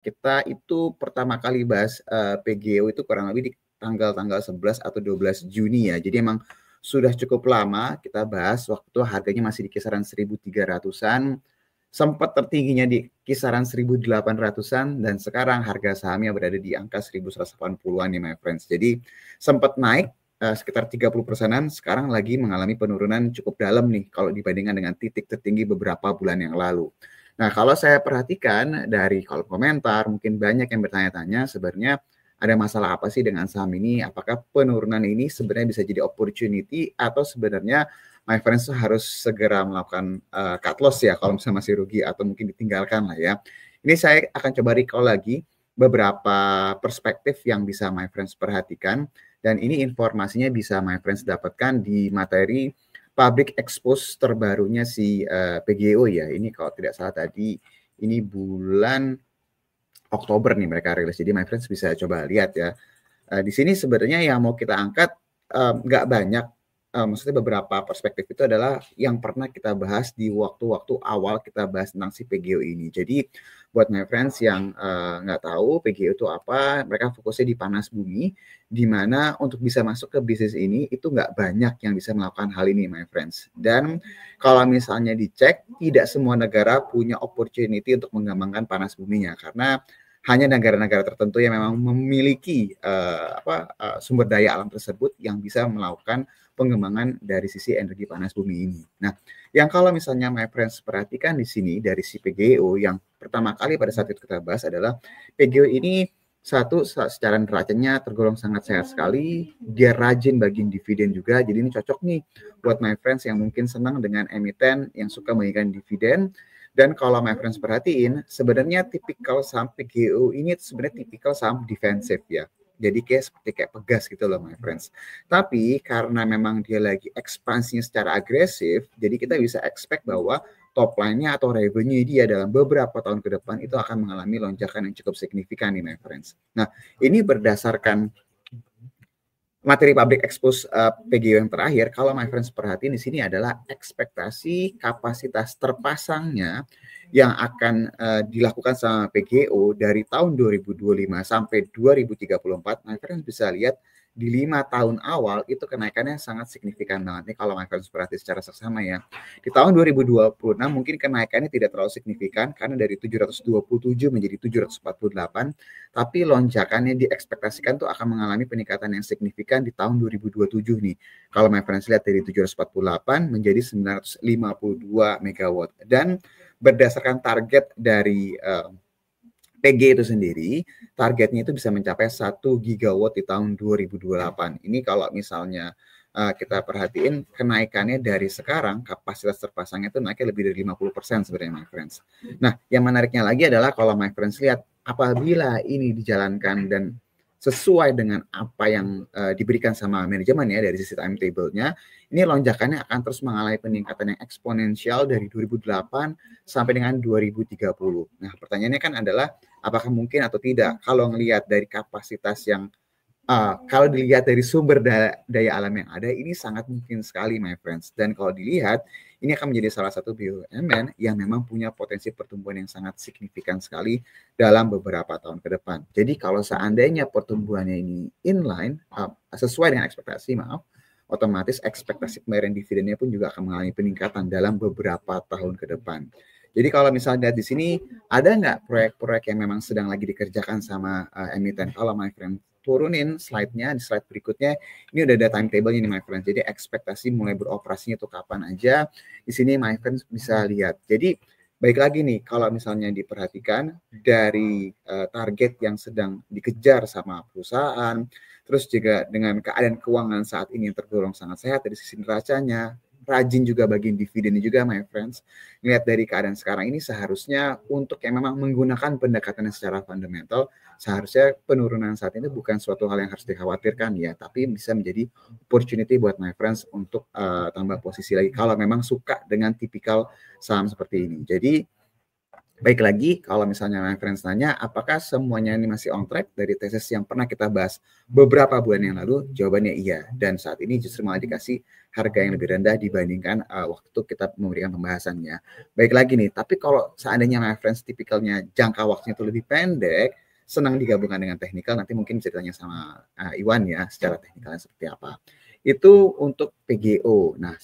Kita itu pertama kali bahas PGO itu kurang lebih di tanggal 11 atau 12 Juni ya. Jadi emang sudah cukup lama kita bahas, waktu harganya masih di kisaran 1.300-an, sempat tertingginya di kisaran 1.800-an, dan sekarang harga sahamnya berada di angka 1.180-an nih my friends. Jadi sempat naik sekitar 30%-an, sekarang lagi mengalami penurunan cukup dalam nih kalau dibandingkan dengan titik tertinggi beberapa bulan yang lalu. Nah, kalau saya perhatikan dari kolom komentar, mungkin banyak yang bertanya-tanya sebenarnya ada masalah apa sih dengan saham ini? Apakah penurunan ini sebenarnya bisa jadi opportunity atau sebenarnya my friends harus segera melakukan cut loss ya kalau misalnya masih rugi atau mungkin ditinggalkan lah ya. Ini saya akan coba recall lagi beberapa perspektif yang bisa my friends perhatikan, dan ini informasinya bisa my friends dapatkan di materi public expose terbarunya si PGO ya. Ini kalau tidak salah tadi ini bulan Oktober nih mereka rilis. Jadi my friends bisa coba lihat ya. Di sini sebenarnya yang mau kita angkat nggak banyak. Maksudnya beberapa perspektif itu adalah yang pernah kita bahas di waktu-waktu awal kita bahas tentang si PGO ini. Jadi buat my friends yang nggak tahu PGO itu apa, mereka fokusnya di panas bumi, di mana untuk bisa masuk ke bisnis ini itu nggak banyak yang bisa melakukan hal ini my friends. Dan kalau misalnya dicek, tidak semua negara punya opportunity untuk mengembangkan panas buminya, karena hanya negara-negara tertentu yang memang memiliki sumber daya alam tersebut yang bisa melakukan pengembangan dari sisi energi panas bumi ini. Nah, yang kalau misalnya my friends perhatikan di sini dari si PGO yang pertama kali pada saat itu kita bahas adalah PGO ini satu secara neracanya tergolong sangat sehat sekali, dia rajin bagiin dividen juga, jadi ini cocok nih buat my friends yang mungkin senang dengan emiten yang suka memberikan dividen. Dan kalau my friends perhatiin, sebenarnya tipikal saham PGO ini sebenarnya tipikal saham defensif ya. Jadi seperti kayak pegas gitu loh my friends. Tapi karena memang dia lagi ekspansinya secara agresif, jadi kita bisa expect bahwa top line-nya atau revenue dia dalam beberapa tahun ke depan itu akan mengalami lonjakan yang cukup signifikan nih my friends. Nah, ini berdasarkan materi public expose PGO yang terakhir, kalau my friends perhatiin di sini adalah ekspektasi kapasitas terpasangnya yang akan dilakukan sama PGO dari tahun 2025 sampai 2034. My friends bisa lihat di 5 tahun awal itu kenaikannya sangat signifikan banget nih kalau my friends perhati secara seksama ya. Di tahun 2026 mungkin kenaikannya tidak terlalu signifikan karena dari 727 menjadi 748, tapi lonjakannya diekspektasikan tuh akan mengalami peningkatan yang signifikan di tahun 2027 nih. Kalau my friends lihat dari 748 menjadi 952 megawatt, dan berdasarkan target dari PG itu sendiri, targetnya itu bisa mencapai 1 gigawatt di tahun 2028. Ini kalau misalnya kita perhatiin kenaikannya dari sekarang, kapasitas terpasangnya itu naiknya lebih dari 50% sebenarnya my friends. Nah, yang menariknya lagi adalah kalau my friends lihat, apabila ini dijalankan dan sesuai dengan apa yang diberikan sama manajemen ya dari sisi timetable-nya, ini lonjakannya akan terus mengalami peningkatan yang eksponensial dari 2008 sampai dengan 2030. Nah, pertanyaannya kan adalah apakah mungkin atau tidak kalau ngelihat dari kapasitas yang kalau dilihat dari sumber daya alam yang ada, ini sangat mungkin sekali my friends. Dan kalau dilihat, ini akan menjadi salah satu BUMN yang memang punya potensi pertumbuhan yang sangat signifikan sekali dalam beberapa tahun ke depan. Jadi kalau seandainya pertumbuhannya ini inline, sesuai dengan ekspektasi, maaf, otomatis ekspektasi pembayaran dividennya pun juga akan mengalami peningkatan dalam beberapa tahun ke depan. Jadi kalau misalnya di sini ada nggak proyek-proyek yang memang sedang lagi dikerjakan sama emiten? Kalau my friend turunin slide-nya, di slide berikutnya ini udah ada timetable-nya nih my friend. Jadi ekspektasi mulai beroperasinya itu kapan aja. Di sini my friend bisa lihat. Jadi baik lagi nih, kalau misalnya diperhatikan dari target yang sedang dikejar sama perusahaan, terus juga dengan keadaan keuangan saat ini yang tergolong sangat sehat dari sisi neracanya, rajin juga bagian dividen juga my friends. Lihat dari keadaan sekarang ini, seharusnya untuk yang memang menggunakan pendekatan secara fundamental, seharusnya penurunan saat ini bukan suatu hal yang harus dikhawatirkan ya, tapi bisa menjadi opportunity buat my friends untuk tambah posisi lagi kalau memang suka dengan tipikal saham seperti ini. Jadi Baik lagi, kalau misalnya my friends nanya, apakah semuanya ini masih on track dari tesis yang pernah kita bahas beberapa bulan yang lalu? Jawabannya iya. Dan saat ini justru malah dikasih harga yang lebih rendah dibandingkan waktu kita memberikan pembahasannya. Baik lagi nih, tapi kalau seandainya my friends tipikalnya jangka waktunya itu lebih pendek, senang digabungkan dengan teknikal, nanti mungkin ceritanya sama Iwan ya, secara teknikalnya seperti apa. Itu untuk PGO. Nah,